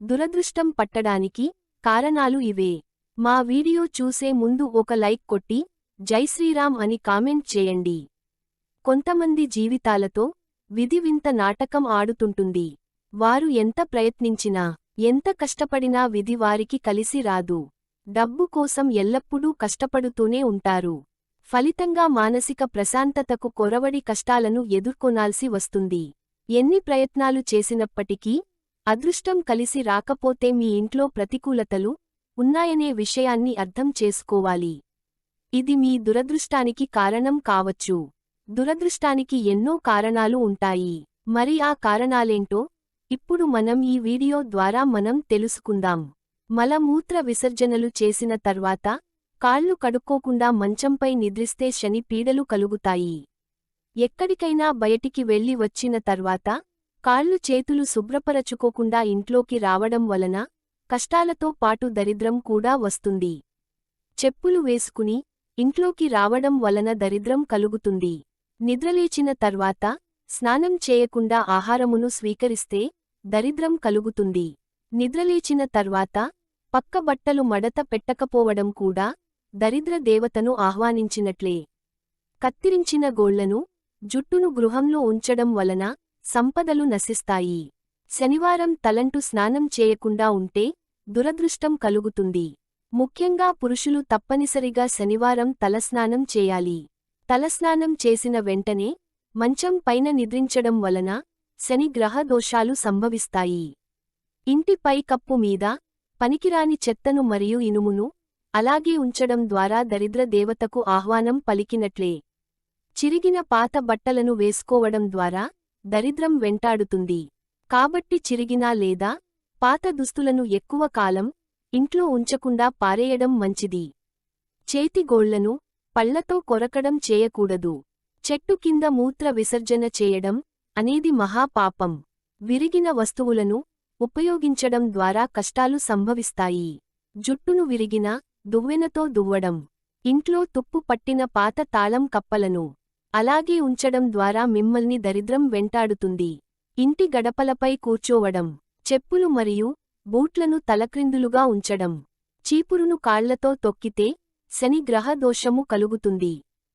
దురదృష్టం పట్టడానికి కారణాలు ఇవే. మా వీడియో చూసే ముందు ఒక లైక్ కొట్టి జై శ్రీరామ్ అని కామెంట్ చేయండి. కొంతమంది జీవితాలతో విధి వింత నాటకం ఆడుతుంటుంది. వారు ఎంత ప్రయత్నించినా, ఎంత కష్టపడినా విధి వారికి కలిసి రాదు. డబ్బు కోసం ఎల్లప్పుడూ కష్టపడుతూనే ఉంటారు. ఫలితంగా మానసిక ప్రశాంతతకు కొరవడి కష్టాలను ఎదుర్కొనాల్సి వస్తుంది. ఎన్ని ప్రయత్నాలు చేసినప్పటికీ అదృష్టం కలిసి రాకపోతే మీ ఇంట్లో ప్రతికూలతలు ఉన్నాయనే విషయాన్ని అర్థం చేసుకోవాలి. ఇది మీ దురదృష్టానికి కారణం కావచ్చు. దురదృష్టానికి ఎన్నో కారణాలు ఉంటాయి. మరి ఆ కారణాలేంటో ఇప్పుడు మనం ఈ వీడియో ద్వారా తెలుసుకుందాం. మలమూత్ర విసర్జనలు చేసిన తర్వాత కాళ్ళు కడుక్కోకుండా మంచంపై నిద్రిస్తే శని పీడలు కలుగుతాయి. ఎక్కడికైనా బయటికి వెళ్లి వచ్చిన తర్వాత కాళ్ళు చేతులు శుభ్రపరచుకోకుండా ఇంట్లోకి రావడం వలన కష్టాలతో పాటు దరిద్రం కూడా వస్తుంది. చెప్పులు వేసుకుని ఇంట్లోకి రావడం వలన దరిద్రం కలుగుతుంది. నిద్రలేచిన తర్వాత స్నానం చేయకుండా ఆహారమును స్వీకరిస్తే దరిద్రం కలుగుతుంది. నిద్రలేచిన తర్వాత పక్క బట్టలు మడత పెట్టకపోవడం కూడా దరిద్ర దేవతను ఆహ్వానించినట్లే. కత్తిరించిన గోళ్లను, జుట్టును గృహంలో ఉంచడం వలన సంపదలు నశిస్తాయి. శనివారం తలంటు స్నానం చేయకుండా ఉంటే దురదృష్టం కలుగుతుంది. ముఖ్యంగా పురుషులు తప్పనిసరిగా శనివారం తలస్నానం చేయాలి. తలస్నానం చేసిన వెంటనే మంచం పైన నిద్రించడం వలన శని గ్రహ దోషాలు సంభవిస్తాయి. ఇంటి పైకప్పు మీద పనికిరాని చెత్తను మరియు ఇనుమును అలాగే ఉంచడం ద్వారా దరిద్ర దేవతకు ఆహ్వానం పలికినట్లే. చిరిగిన పాత బట్టలను వేసుకోవడం ద్వారా దరిద్రం వెంటాడుతుంది. కాబట్టి చిరిగిన లేదా పాత దుస్తులను ఎక్కువ కాలం ఇంట్లో ఉంచకుండా పారేయడం మంచిది. చేతిగోళ్లను పళ్లతో కొరకడం చేయకూడదు. చెట్టు కింద మూత్ర విసర్జన చేయడం అనేది మహాపాపం. విరిగిన వస్తువులను ఉపయోగించడం ద్వారా కష్టాలు సంభవిస్తాయి. జుట్టును విరిగిన దువ్వెనతో దువ్వడం, ఇంట్లో తుప్పు పట్టిన పాత తాళం కప్పలను అలాగే ఉంచడం ద్వారా మిమ్మల్ని దరిద్రం వెంటాడుతుంది. ఇంటి గడపలపై కూర్చోవడం, చెప్పులు మరియు బూట్లను తలక్రిందులుగా ఉంచడం, చీపురును కాళ్లతో తొక్కితే శని గ్రహ దోషము కలుగుతుంది.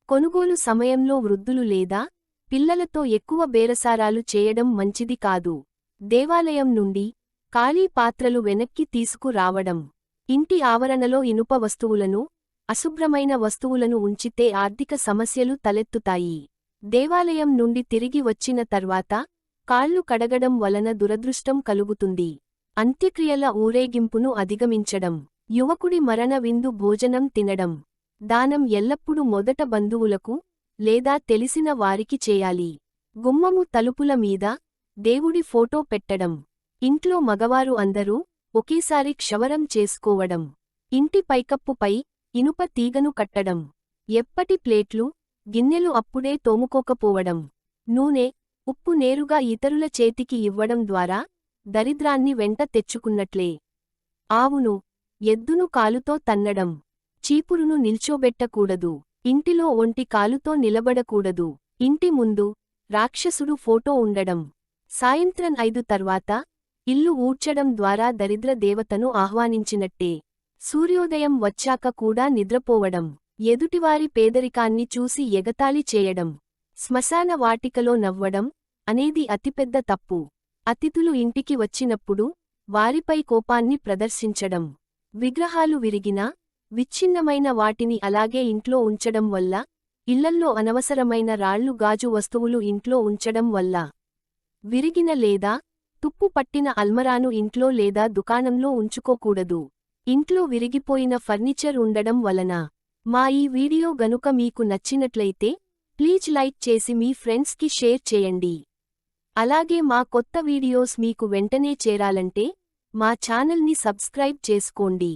కొనుగోలు సమయంలో వృద్ధులు లేదా పిల్లలతో ఎక్కువ బేరసారాలు చేయడం మంచిది కాదు. దేవాలయం నుండి ఖాళీ పాత్రలు వెనక్కి తీసుకురావడం, ఇంటి ఆవరణలో ఇనుప వస్తువులను, అశుభ్రమైన వస్తువులను ఉంచితే ఆర్థిక సమస్యలు తలెత్తుతాయి. దేవాలయం నుండి తిరిగి వచ్చిన తర్వాత కాళ్ళు కడగడం వలన దురదృష్టం కలుగుతుంది. అంత్యక్రియల ఊరేగింపును అధిగమించడం, యువకుడి మరణ విందు భోజనం తినడం, దానం ఎల్లప్పుడూ మొదట బంధువులకు లేదా తెలిసిన వారికి చేయాలి. గుమ్మము తలుపుల మీద దేవుడి ఫోటో పెట్టడం, ఇంట్లో మగవారు అందరూ ఒకేసారి క్షవరం చేసుకోవడం, ఇంటి పైకప్పుపై ఇనుప తీగను కట్టడం, ఎప్పటి ప్లేట్లు, గిన్నెలు అప్పుడే తోముకోకపోవడం, నూనె, ఉప్పు నేరుగా ఇతరుల చేతికి ఇవ్వడం ద్వారా దరిద్రాన్ని వెంట తెచ్చుకున్నట్లే. ఆవును, ఎద్దును కాలుతో తన్నడం, చీపురును నిల్చోబెట్టకూడదు. ఇంటిలో ఒంటి కాలుతో నిలబడకూడదు. ఇంటి ముందు రాక్షసుడు ఫోటో ఉండడం, సాయంత్రం 5 తర్వాత ఇల్లు ఊడ్చడం ద్వారా దరిద్ర దేవతను ఆహ్వానించినట్టే. సూర్యోదయం వచ్చాక కూడా నిద్రపోవడం, ఎదుటివారి పేదరికాన్ని చూసి ఎగతాళి చేయడం, శ్మశాన వాటికలో నవ్వడం అనేది అతిపెద్ద తప్పు. అతిథులు ఇంటికి వచ్చినప్పుడు వారిపై కోపాన్ని ప్రదర్శించడం, విగ్రహాలు విరిగినా, విచ్ఛిన్నమైన వాటిని అలాగే ఇంట్లో ఉంచడం వల్ల, ఇళ్లల్లో అనవసరమైన రాళ్లు గాజు వస్తువులు ఇంట్లో ఉంచడం వల్ల, విరిగిన లేదా తుప్పు పట్టిన అల్మరాను ఇంట్లో లేదా దుకాణంలో ఉంచుకోకూడదు. ఇంట్లో విరిగిపోయిన ఫర్నిచర్ ఉండడం వలన. మా ఈ వీడియో గనుక మీకు నచ్చినట్లయితే ప్లీజ్ లైక్ చేసి మీ ఫ్రెండ్స్కి షేర్ చేయండి. అలాగే మా కొత్త వీడియోస్ మీకు వెంటనే చేరాలంటే మా ఛానల్ని సబ్స్క్రైబ్ చేసుకోండి.